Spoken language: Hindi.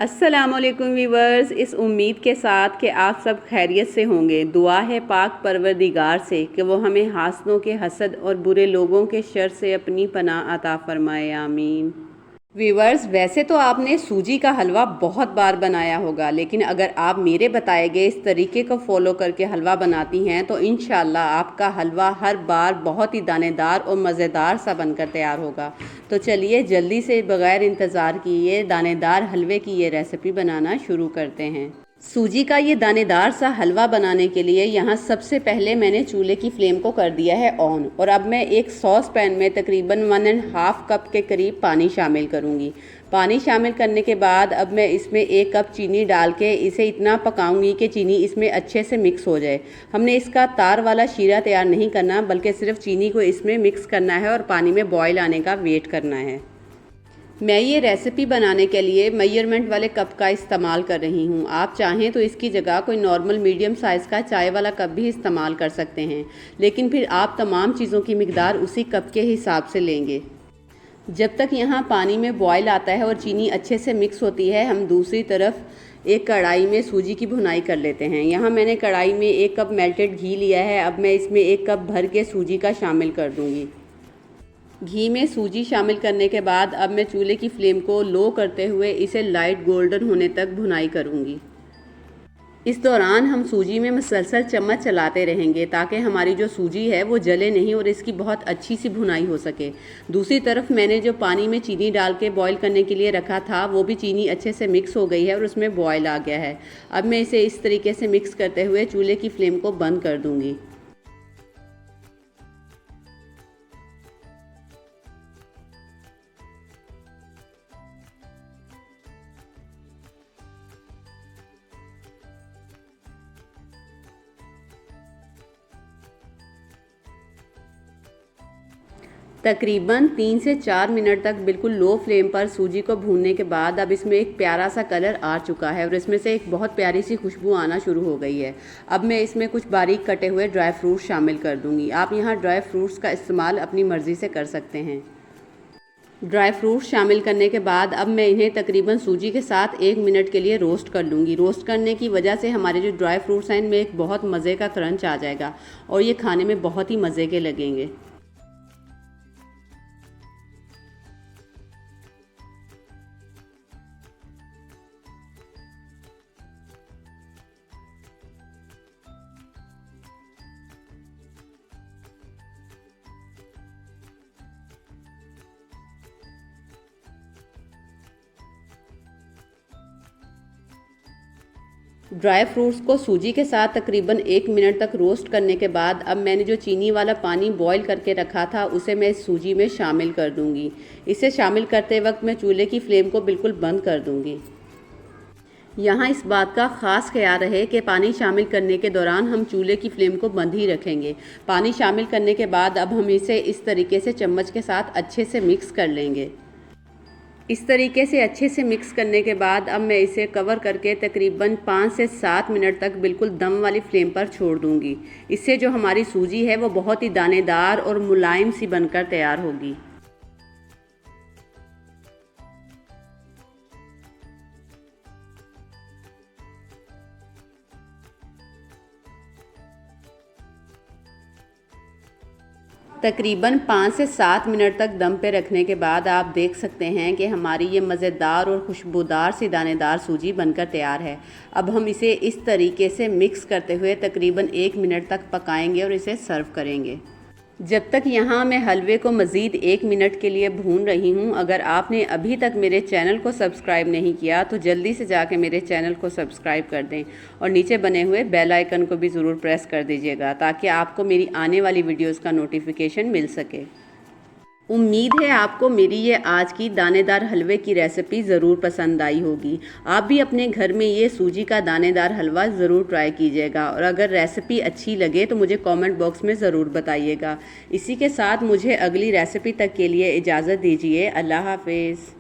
अस्सलामुअलैकुम वीवर्स, इस उम्मीद के साथ कि आप सब खैरियत से होंगे। दुआ है पाक परवरदिगार से कि वो हमें हासदों के हसद और बुरे लोगों के शर से अपनी पनाह अता फरमाए, आमीन। वीवर्स, वैसे तो आपने सूजी का हलवा बहुत बार बनाया होगा, लेकिन अगर आप मेरे बताए गए इस तरीके को फॉलो करके हलवा बनाती हैं तो इंशाल्लाह आपका हलवा हर बार बहुत ही दानेदार और मज़ेदार सा बनकर तैयार होगा। तो चलिए जल्दी से बग़ैर इंतज़ार किए दानेदार हलवे की ये रेसिपी बनाना शुरू करते हैं। सूजी का ये दानेदार सा हलवा बनाने के लिए यहाँ सबसे पहले मैंने चूल्हे की फ्लेम को कर दिया है ऑन, और अब मैं एक सॉस पैन में तकरीबन 1.5 कप के करीब पानी शामिल करूँगी। पानी शामिल करने के बाद अब मैं इसमें 1 कप चीनी डाल के इसे इतना पकाऊंगी कि चीनी इसमें अच्छे से मिक्स हो जाए। हमने इसका तार वाला शीरा तैयार नहीं करना, बल्कि सिर्फ चीनी को इसमें मिक्स करना है और पानी में बॉयल आने का वेट करना है। मैं ये रेसिपी बनाने के लिए मेजरमेंट वाले कप का इस्तेमाल कर रही हूँ। आप चाहें तो इसकी जगह कोई नॉर्मल मीडियम साइज़ का चाय वाला कप भी इस्तेमाल कर सकते हैं, लेकिन फिर आप तमाम चीज़ों की मिकदार उसी कप के हिसाब से लेंगे। जब तक यहाँ पानी में बॉयल आता है और चीनी अच्छे से मिक्स होती है, हम दूसरी तरफ एक कढ़ाई में सूजी की भुनाई कर लेते हैं। यहाँ मैंने कढ़ाई में 1 कप मेल्टेड घी लिया है। अब मैं इसमें 1 कप भर के सूजी का शामिल कर दूँगी। घी में सूजी शामिल करने के बाद अब मैं चूल्हे की फ्लेम को लो करते हुए इसे लाइट गोल्डन होने तक भुनाई करूँगी। इस दौरान हम सूजी में मुसलसल चम्मच चलाते रहेंगे ताकि हमारी जो सूजी है वो जले नहीं और इसकी बहुत अच्छी सी भुनाई हो सके। दूसरी तरफ मैंने जो पानी में चीनी डाल के बॉईल करने के लिए रखा था, वो भी चीनी अच्छे से मिक्स हो गई है और उसमें बॉयल आ गया है। अब मैं इसे इस तरीके से मिक्स करते हुए चूल्हे की फ्लेम को बंद कर दूँगी। तकरीबन 3 से 4 मिनट तक बिल्कुल लो फ्लेम पर सूजी को भूनने के बाद अब इसमें एक प्यारा सा कलर आ चुका है और इसमें से एक बहुत प्यारी सी खुशबू आना शुरू हो गई है। अब मैं इसमें कुछ बारीक कटे हुए ड्राई फ्रूट्स शामिल कर दूंगी। आप यहाँ ड्राई फ्रूट्स का इस्तेमाल अपनी मर्ज़ी से कर सकते हैं। ड्राई फ्रूट्स शामिल करने के बाद अब मैं इन्हें तकरीबन सूजी के साथ 1 मिनट के लिए रोस्ट कर लूँगी। रोस्ट करने की वजह से हमारे जो ड्राई फ्रूट्स हैं इनमें एक बहुत मज़े का क्रंच आ जाएगा और ये खाने में बहुत ही मज़े के लगेंगे। ड्राई फ्रूट्स को सूजी के साथ तकरीबन 1 मिनट तक रोस्ट करने के बाद अब मैंने जो चीनी वाला पानी बॉईल करके रखा था उसे मैं इस सूजी में शामिल कर दूंगी। इसे शामिल करते वक्त मैं चूल्हे की फ्लेम को बिल्कुल बंद कर दूंगी। यहाँ इस बात का ख़ास ख्याल रहे कि पानी शामिल करने के दौरान हम चूल्हे की फ्लेम को बंद ही रखेंगे। पानी शामिल करने के बाद अब हम इसे इस तरीके से चम्मच के साथ अच्छे से मिक्स कर लेंगे। इस तरीके से अच्छे से मिक्स करने के बाद अब मैं इसे कवर करके तकरीबन 5 से 7 मिनट तक बिल्कुल दम वाली फ्लेम पर छोड़ दूंगी। इससे जो हमारी सूजी है वो बहुत ही दानेदार और मुलायम सी बनकर तैयार होगी। तकरीबन 5 से 7 मिनट तक दम पे रखने के बाद आप देख सकते हैं कि हमारी ये मज़ेदार और खुशबूदार सी दानेदार सूजी बनकर तैयार है। अब हम इसे इस तरीके से मिक्स करते हुए तकरीबन 1 मिनट तक पकाएंगे और इसे सर्व करेंगे। जब तक यहाँ मैं हलवे को मज़ीद 1 मिनट के लिए भून रही हूँ, अगर आपने अभी तक मेरे चैनल को सब्सक्राइब नहीं किया तो जल्दी से जाके मेरे चैनल को सब्सक्राइब कर दें और नीचे बने हुए बेल आइकन को भी ज़रूर प्रेस कर दीजिएगा ताकि आपको मेरी आने वाली वीडियोस का नोटिफिकेशन मिल सके। उम्मीद है आपको मेरी ये आज की दानेदार हलवे की रेसिपी ज़रूर पसंद आई होगी। आप भी अपने घर में ये सूजी का दानेदार हलवा ज़रूर ट्राई कीजिएगा और अगर रेसिपी अच्छी लगे तो मुझे कमेंट बॉक्स में ज़रूर बताइएगा। इसी के साथ मुझे अगली रेसिपी तक के लिए इजाज़त दीजिए। अल्लाह हाफिज़।